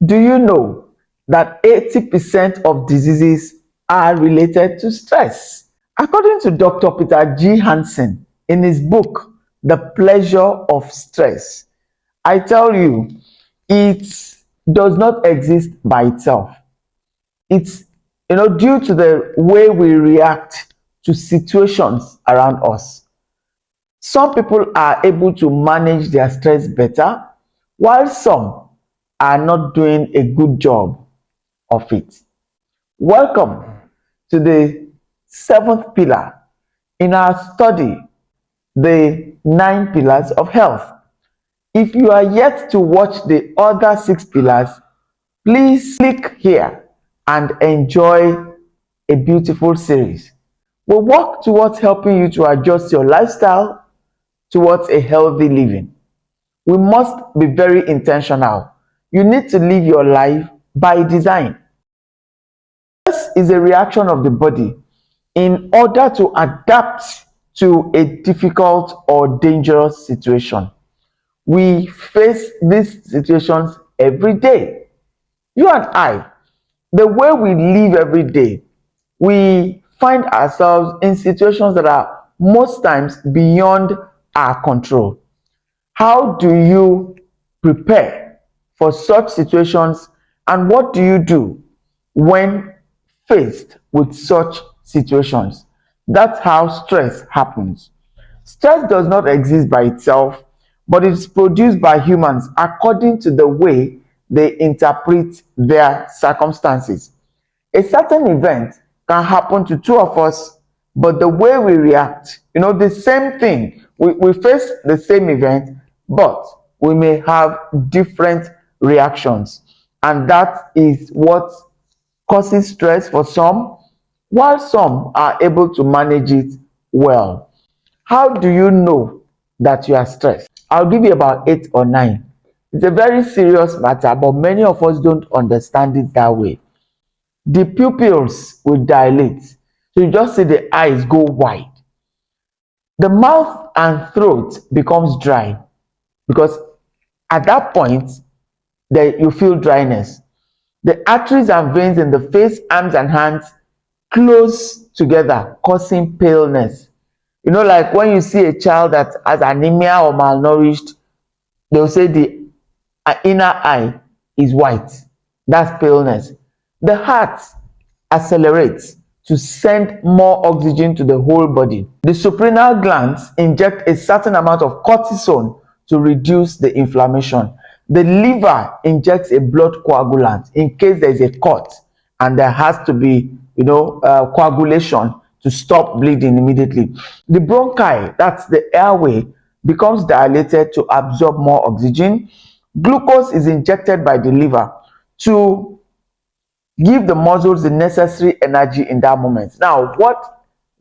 Do you know that 80% of diseases are related to stress? According to Dr. Peter G. Hansen in his book, The Pleasure of Stress, I tell you, it does not exist by itself. It's due to the way we react to situations around us. Some people are able to manage their stress better, while some are not doing a good job of it. Welcome to the seventh pillar in our study, the 9 pillars of health. If you are yet to watch the other 6 pillars, please click here and enjoy a beautiful series. We work towards helping you to adjust your lifestyle towards a healthy living. We must be very intentional. You need to live your life by design. Stress is a reaction of the body in order to adapt to a difficult or dangerous situation. We face these situations every day. You and I, the way we live every day, we find ourselves in situations that are most times beyond our control. How do you prepare for such situations, and what do you do when faced with such situations? That's how stress happens. Stress does not exist by itself, but it is produced by humans according to the way they interpret their circumstances. A certain event can happen to two of us, but the way we react, the same thing, we face the same event, but we may have different reactions. And that is what causes stress for some, while some are able to manage it well. How do you know that you are stressed? I'll give you about 8 or 9. It's a very serious matter, but many of us don't understand it that way. The pupils will dilate, so you just see the eyes go wide. The mouth and throat becomes dry, because at that point you feel dryness. The arteries and veins in the face, arms and hands close together, causing paleness. Like when you see a child that has anemia or malnourished, they'll say the inner eye is white. That's paleness. The heart accelerates to send more oxygen to the whole body. The suprarenal glands inject a certain amount of cortisone to reduce the inflammation. The liver injects a blood coagulant in case there is a cut and there has to be, coagulation to stop bleeding immediately. The bronchi, that's the airway, becomes dilated to absorb more oxygen. Glucose is injected by the liver to give the muscles the necessary energy in that moment. Now,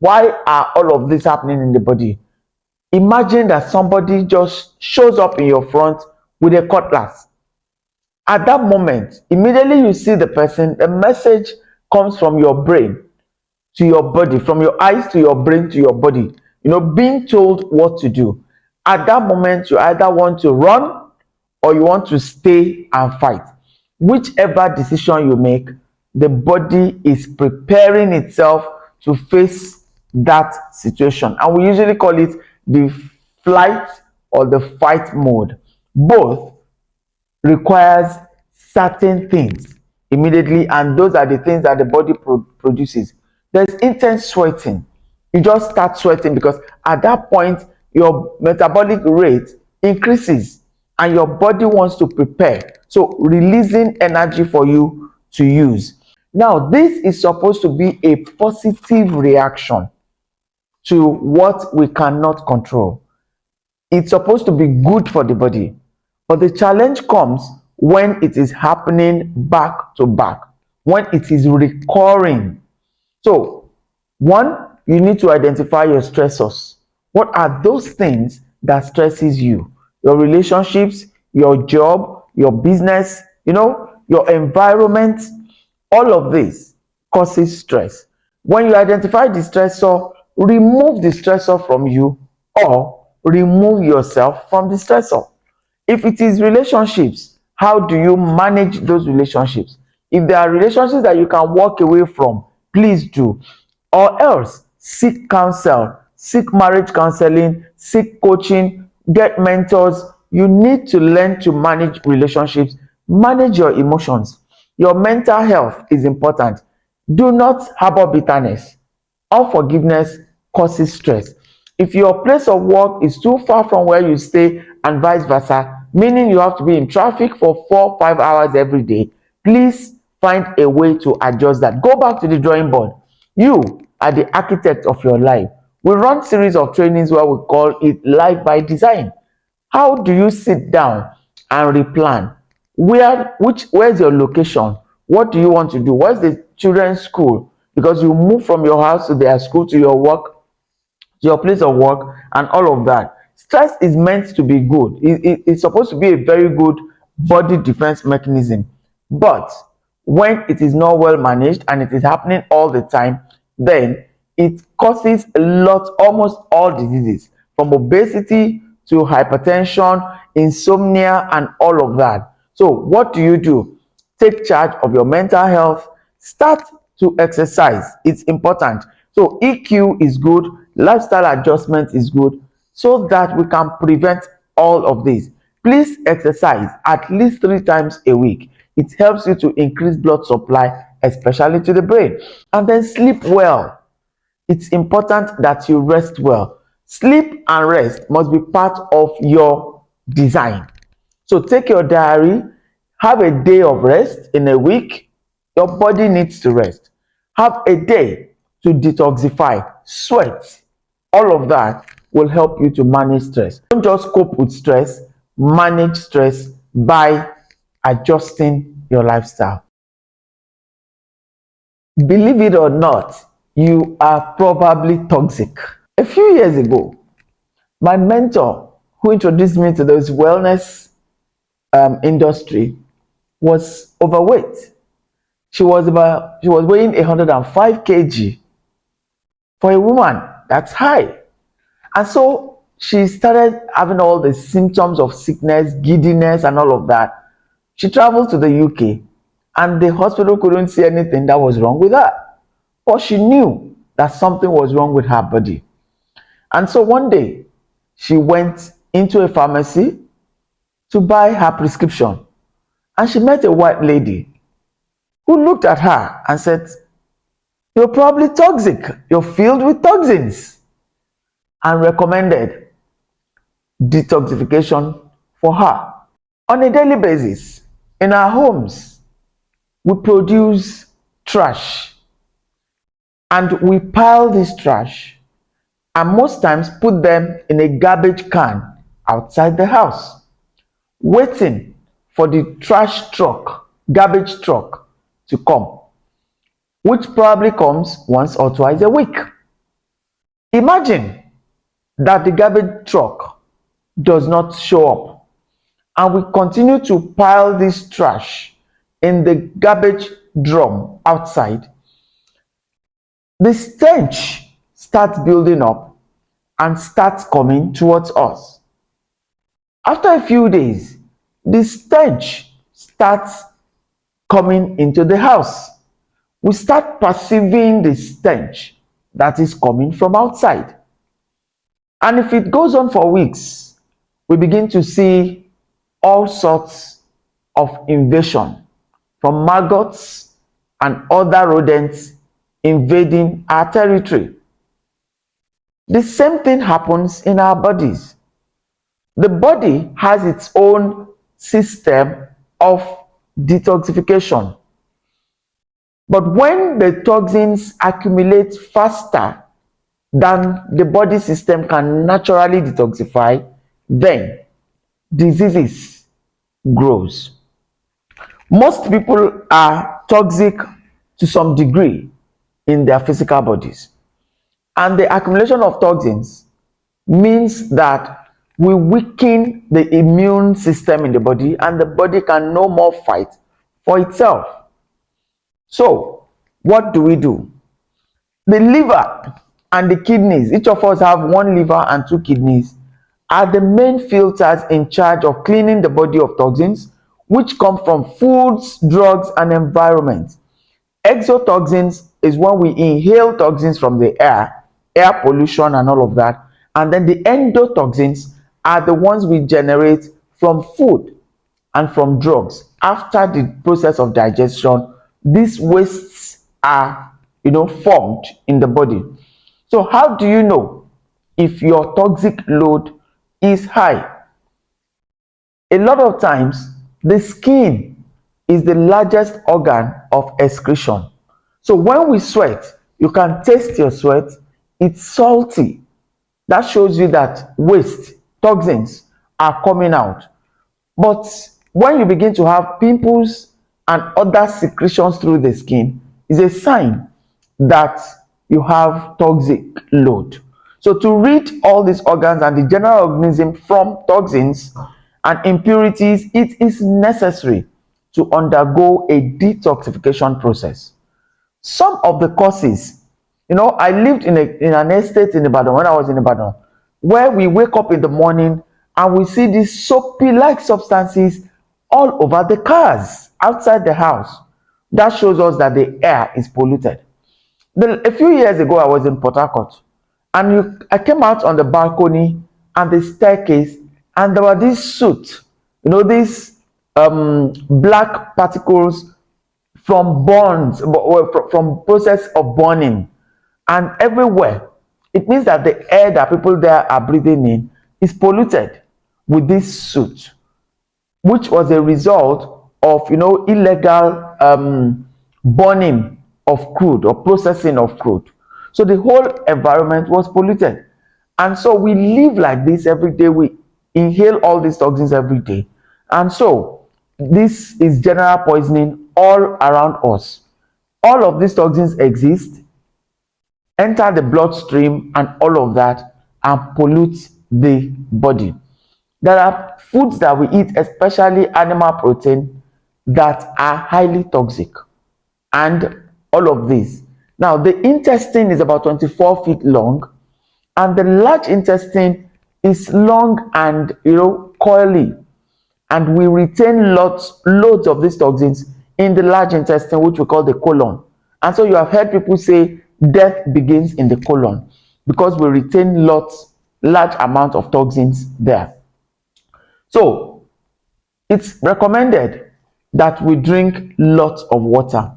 why are all of this happening in the body? Imagine that somebody just shows up in your front with a cutlass. At that moment, immediately you see the person, the message comes from your brain to your body, from your eyes to your brain to your body, being told what to do. At that moment, you either want to run or you want to stay and fight. Whichever decision you make, the body is preparing itself to face that situation. And we usually call it the flight or the fight mode. Both requires certain things immediately, and those are the things that the body produces. There's intense sweating. You just start sweating because at that point your metabolic rate increases and your body wants to prepare, so releasing energy for you to use. Now this is supposed to be a positive reaction to what we cannot control. It's supposed to be good for the body, but the challenge comes when it is happening back to back, when it is recurring. So one, you need to identify your stressors. What are those things that stresses you? Your relationships, your job, your business, your environment. All of this causes stress. When you identify the stressor, remove the stressor from you or remove yourself from the stressor. If it is relationships, How do you manage those relationships? If there are relationships that you can walk away from, please do. Or else seek counsel, seek marriage counseling, seek coaching, get mentors. You need to learn to manage relationships, manage your emotions. Your mental health is important. Do not harbor bitterness. Unforgiveness causes stress. If your place of work is too far from where you stay and vice versa, meaning you have to be in traffic for 4 or 5 hours every day, please find a way to adjust that. Go back to the drawing board. You are the architect of your life. We run series of trainings where we call it Life by Design. How do you sit down and replan? Where's your location? What do you want to do? Where's the children's school? Because you move from your house to their school, to your work, to your place of work, and all of that. Stress is meant to be good. It's supposed to be a very good body defense mechanism. But when it is not well managed and it is happening all the time, then it causes a lot, almost all diseases, from obesity to hypertension, insomnia, and all of that. So what do you do? Take charge of your mental health. Start to exercise. It's important. So EQ is good, lifestyle adjustment is good, so that we can prevent all of this. Please exercise at least 3 times a week. It helps you to increase blood supply, especially to the brain. And then sleep well. It's important that you rest well. Sleep and rest must be part of your design. So take your diary, have a day of rest in a week. Your body needs to rest. Have a day to detoxify, sweat. All of that will help you to manage stress. Don't just cope with stress, manage stress by adjusting your lifestyle. Believe it or not, you are probably toxic. A few years ago, my mentor, who introduced me to this wellness industry, was overweight. She was weighing 105 kg. For a woman, that's high. And so she started having all the symptoms of sickness, giddiness, and all of that. She traveled to the UK, and the hospital couldn't see anything that was wrong with her. But she knew that something was wrong with her body. And so one day, she went into a pharmacy to buy her prescription. And she met a white lady who looked at her and said, "You're probably toxic. You're filled with toxins," and recommended detoxification for her. On a daily basis, in our homes, we produce trash, and we pile this trash and most times put them in a garbage can outside the house, waiting for the trash truck, garbage truck to come, which probably comes once or twice a week. Imagine that the garbage truck does not show up, and we continue to pile this trash in the garbage drum outside. The stench starts building up and starts coming towards us. After a few days, the stench starts coming into the house. We start perceiving the stench that is coming from outside. And if it goes on for weeks, we begin to see all sorts of invasion from maggots and other rodents invading our territory. The same thing happens in our bodies. The body has its own system of detoxification. But when the toxins accumulate faster than the body system can naturally detoxify, then diseases grows. Most people are toxic to some degree in their physical bodies. And the accumulation of toxins means that we weaken the immune system in the body, and the body can no more fight for itself. So, what do we do? The liver and the kidneys, each of us have one liver and two kidneys, are the main filters in charge of cleaning the body of toxins, which come from foods, drugs, and environment. Exotoxins is when we inhale toxins from the air pollution and all of that. And then the endotoxins are the ones we generate from food and from drugs. After the process of digestion, these wastes are, formed in the body. So how do you know if your toxic load is high? A lot of times, the skin is the largest organ of excretion. So when we sweat, you can taste your sweat, it's salty. That shows you that waste, toxins are coming out. But when you begin to have pimples and other secretions through the skin, is a sign that you have toxic load. So to rid all these organs and the general organism from toxins and impurities, it is necessary to undergo a detoxification process. Some of the causes, I lived in an estate in Ibadan when I was in Ibadan, where we wake up in the morning and we see these soapy like substances all over the cars outside the house. That shows us that the air is polluted. A few years ago, I was in Port Harcourt, and I came out on the balcony and the staircase, and there were these soot, these black particles from burns, from process of burning, and everywhere. It means that the air that people there are breathing in is polluted with this soot, which was a result of illegal burning of crude or processing of crude. So the whole environment was polluted, and so we live like this every day. We inhale all these toxins every day, and so this is general poisoning all around us. All of these toxins exist, enter the bloodstream and all of that, and pollute the body. There are foods that we eat, especially animal protein, that are highly toxic, and all of this. Now, the intestine is about 24 feet long, and the large intestine is long and coily, and we retain loads of these toxins in the large intestine, which we call the colon. And so you have heard people say death begins in the colon, because we retain large amount of toxins there. So it's recommended that we drink lots of water.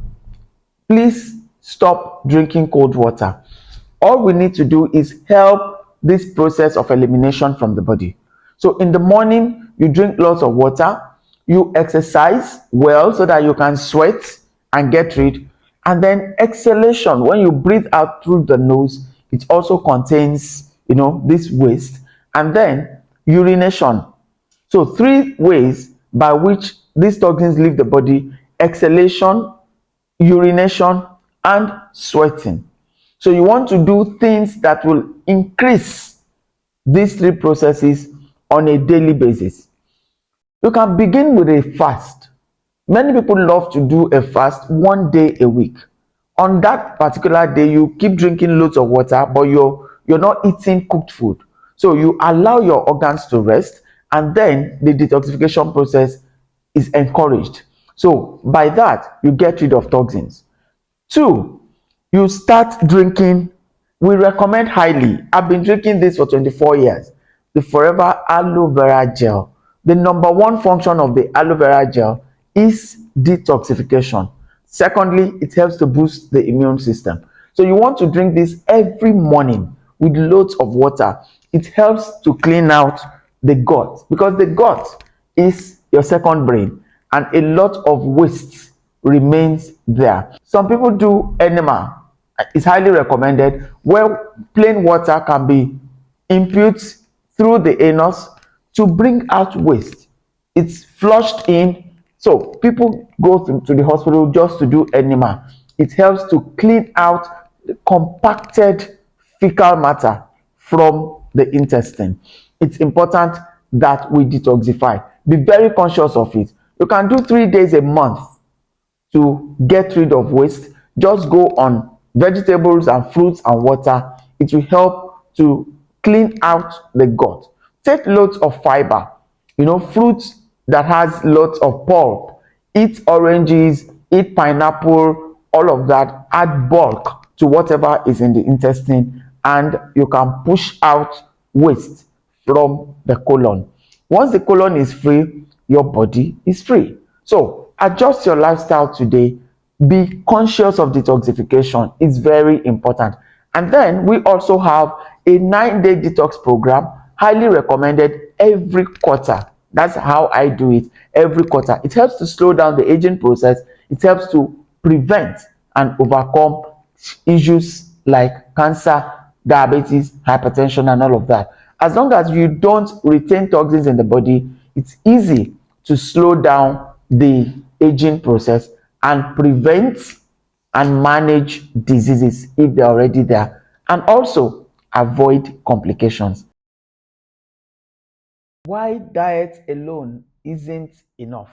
Please stop drinking cold water. All we need to do is help this process of elimination from the body. So in the morning, you drink lots of water, you exercise well so that you can sweat and get rid. And then exhalation, when you breathe out through the nose, it also contains this waste. And then urination. So 3 ways by which these toxins leave the body: exhalation, urination, and sweating. So you want to do things that will increase these 3 processes on a daily basis. You can begin with a fast. Many people love to do a fast 1 day a week. On that particular day, you keep drinking loads of water, but you're not eating cooked food. So you allow your organs to rest, and then the detoxification process is encouraged. So by that, you get rid of toxins. 2, you start drinking. We recommend highly. I've been drinking this for 24 years. The Forever Aloe Vera Gel. The number 1 function of the aloe vera gel is detoxification. Secondly, it helps to boost the immune system. So you want to drink this every morning with loads of water. It helps to clean out the gut, because the gut is your second brain, and a lot of waste remains there. Some people do enema. It's highly recommended, where plain water can be imputed through the anus to bring out waste. It's flushed in. So people go to the hospital just to do enema. It helps to clean out the compacted fecal matter from the intestine. It's important that we detoxify. Be very conscious of it. You can do 3 days a month to get rid of waste. Just go on vegetables and fruits and water. It will help to clean out the gut. Take loads of fiber. Fruits that has lots of pulp. Eat oranges, eat pineapple, all of that. Add bulk to whatever is in the intestine, and you can push out waste from the colon. Once the colon is free, your body is free. So adjust your lifestyle today. Be conscious of detoxification. It's very important. And then we also have a 9-day detox program, highly recommended every quarter. That's how I do it every quarter. It helps to slow down the aging process. It helps to prevent and overcome issues like cancer, diabetes, hypertension, and all of that. As long as you don't retain toxins in the body, it's easy to slow down the aging process and prevent and manage diseases if they're already there, and also avoid complications. Why diet alone isn't enough?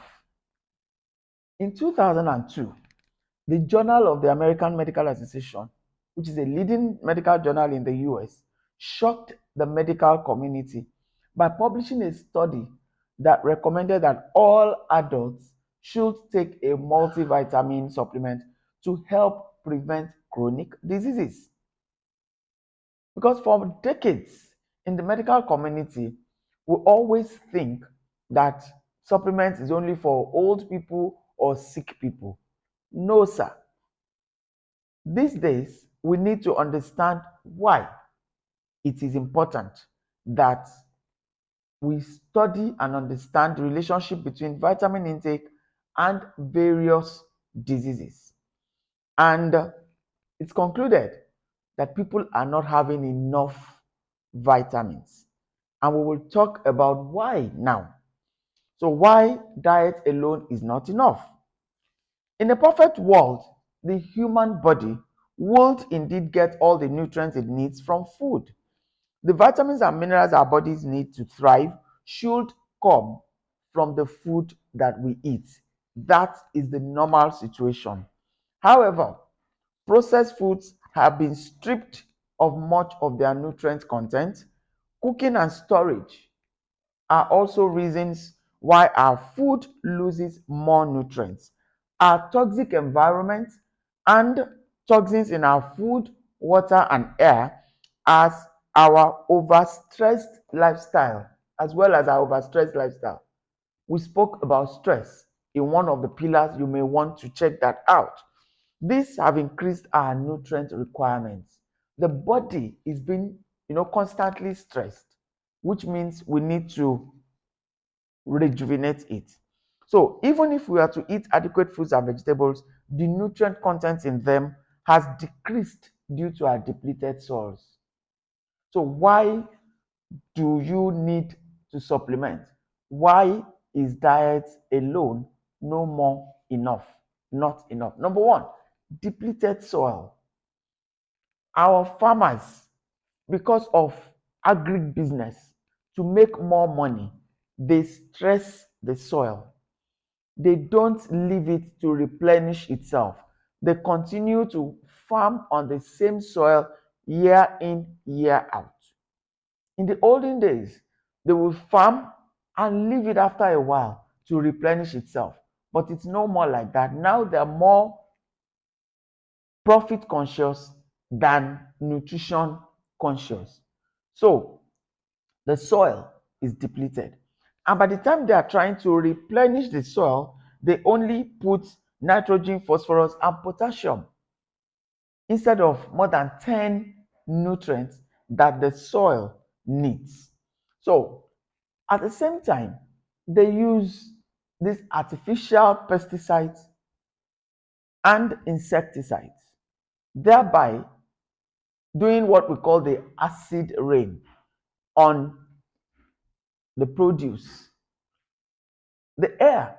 In 2002, the Journal of the American Medical Association, which is a leading medical journal in the US, shocked the medical community by publishing a study that recommended that all adults should take a multivitamin supplement to help prevent chronic diseases. Because for decades in the medical community, we always think that supplements is only for old people or sick people. No, sir. These days, we need to understand why it is important that we study and understand the relationship between vitamin intake and various diseases. And it's concluded that people are not having enough vitamins. And we will talk about why now. So, why diet alone is not enough. In a perfect world, the human body would indeed get all the nutrients it needs from food. The vitamins and minerals our bodies need to thrive should come from the food that we eat. That is the normal situation. However, processed foods have been stripped of much of their nutrient content. Cooking and storage are also reasons why our food loses more nutrients. Our toxic environment and toxins in our food, water, and air, as our overstressed lifestyle, as well as our overstressed lifestyle. We spoke about stress in one of the pillars. You may want to check that out. These have increased our nutrient requirements. The body is being, constantly stressed, which means we need to rejuvenate it. So even if we are to eat adequate fruits and vegetables, the nutrient content in them has decreased due to our depleted soils. So why do you need to supplement? Why is diet alone no more enough? Not enough. Number one, depleted soil. Our farmers, because of agribusiness, to make more money, they stress the soil. They don't leave it to replenish itself. They continue to farm on the same soil year in, year out. In the olden days, they would farm and leave it after a while to replenish itself. But it's no more like that. Now they're more profit conscious than nutrition conscious. So the soil is depleted. And by the time they are trying to replenish the soil, they only put nitrogen, phosphorus, and potassium instead of more than 10 nutrients that the soil needs. So at the same time, they use these artificial pesticides and insecticides, thereby doing what we call the acid rain on the produce. The air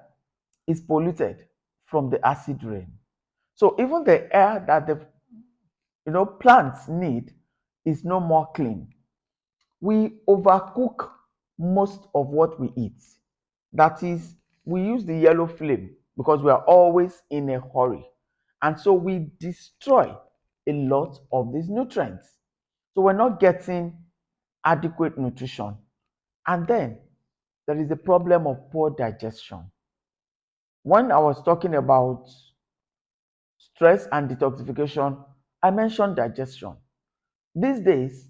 is polluted from the acid rain. So even the air that the plants need is no more clean. We overcook most of what we eat. That is, we use the yellow flame because we are always in a hurry. And so we destroy a lot of these nutrients. So we're not getting adequate nutrition. And then there is a problem of poor digestion. When I was talking about stress and detoxification, I mentioned digestion. These days,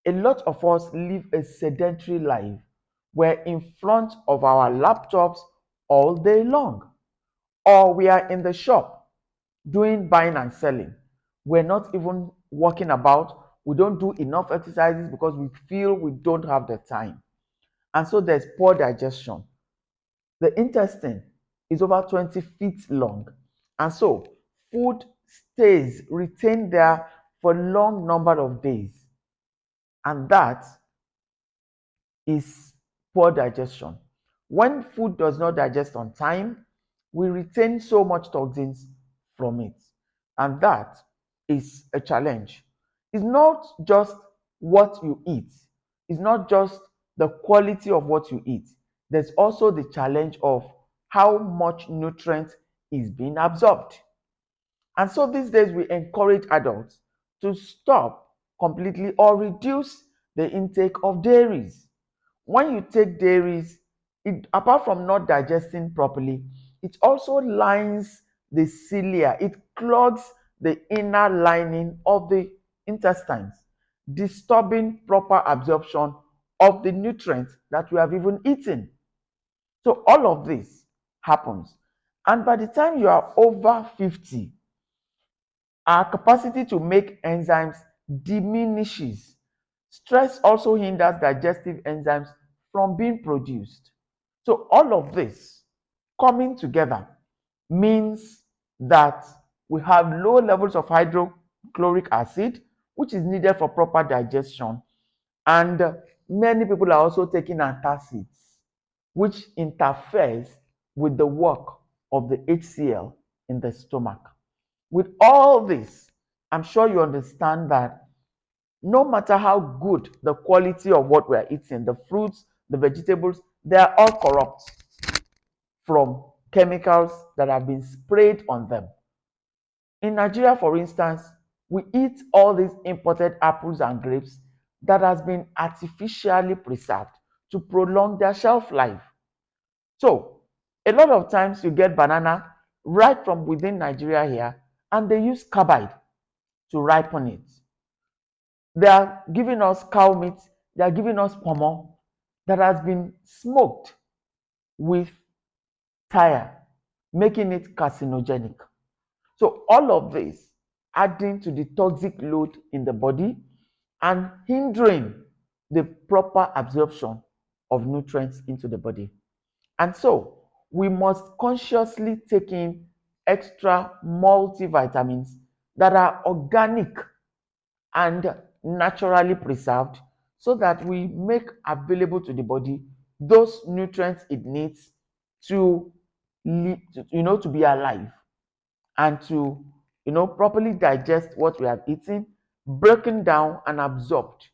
a lot of us live a sedentary life. We're in front of our laptops all day long, or we are in the shop doing buying and selling. We're not even walking about. We don't do enough exercises because we feel we don't have the time. And so there's poor digestion. The intestine is over 20 feet long. And so food stays retained there for a long number of days. And that is poor digestion. When food does not digest on time, we retain so much toxins from it. And that is a challenge. It's not just what you eat, it's not just the quality of what you eat. There's also the challenge of how much nutrient is being absorbed. And so these days, we encourage adults to stop completely or reduce the intake of dairies. When you take dairies, apart from not digesting properly, it also lines the cilia, it clogs the inner lining of the intestines, disturbing proper absorption of the nutrients that we have even eaten. So, all of this happens. And by the time you are over 50, our capacity to make enzymes diminishes. Stress also hinders digestive enzymes from being produced. So, all of this coming together means that we have low levels of hydrochloric acid, which is needed for proper digestion. And many people are also taking antacids, which interferes with the work of the HCl in the stomach. With all this, I'm sure you understand that no matter how good the quality of what we're eating, the fruits, the vegetables, they are all corrupt from chemicals that have been sprayed on them. In Nigeria, for instance, we eat all these imported apples and grapes that has been artificially preserved to prolong their shelf life. So, a lot of times you get banana right from within Nigeria here, and they use carbide to ripen it. They are giving us cow meat, they are giving us pomo that has been smoked with tire, making it carcinogenic. So, all of this adding to the toxic load in the body and hindering the proper absorption of nutrients into the body. And so, we must consciously take in extra multivitamins that are organic and naturally preserved so that we make available to the body those nutrients it needs to to be alive and to properly digest what we have eaten, broken down and absorbed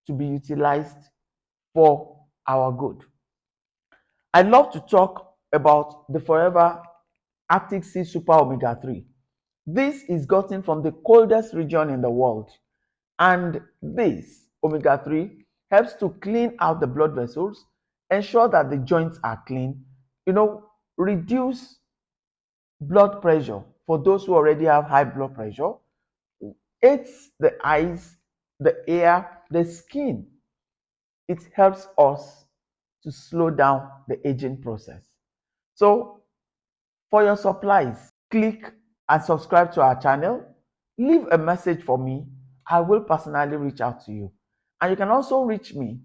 to be utilized for our good. I love to talk about the Forever Arctic Sea Super Omega 3. This is gotten from the coldest region in the world. And this omega 3 helps to clean out the blood vessels, ensure that the joints are clean, reduce blood pressure for those who already have high blood pressure, aids the eyes, the ear, the skin. It helps us to slow down the aging process. So, for your supplies, click and subscribe to our channel. Leave a message for me. I will personally reach out to you. And you can also reach me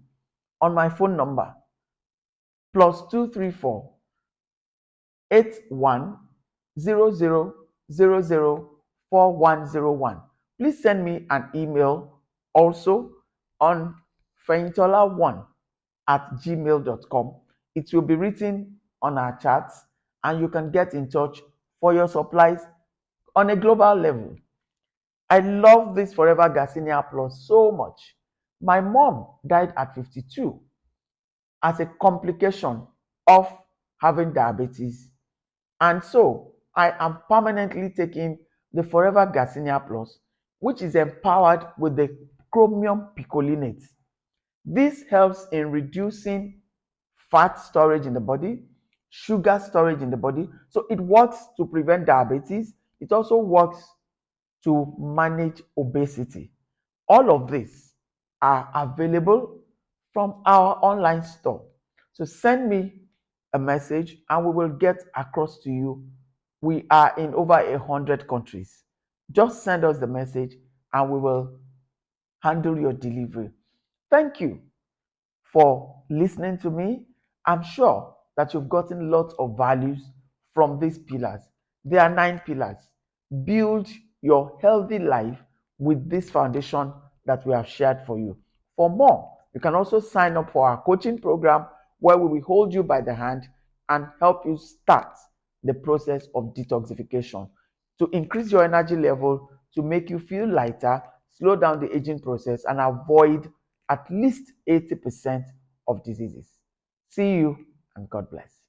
on my phone number +234 8100004101. Please send me an email also on fehintolaone@gmail.com. It will be written on our chats and you can get in touch for your supplies on a global level. I love this Forever Garcinia Plus so much. My mom died at 52 as a complication of having diabetes. And so I am permanently taking the Forever Garcinia Plus, which is empowered with the chromium picolinate. This helps in reducing fat storage in the body, sugar storage in the body. So it works to prevent diabetes. It also works to manage obesity. All of these are available from our online store. So send me a message and we will get across to you. We are in over 100 countries. Just send us the message and we will handle your delivery. Thank you for listening to me. I'm sure that you've gotten lots of values from these pillars. There are 9 pillars. Build your healthy life with this foundation that we have shared for you. For more, you can also sign up for our coaching program where we will hold you by the hand and help you start the process of detoxification to increase your energy level, to make you feel lighter, slow down the aging process, and avoid at least 80% of diseases. See you and God bless.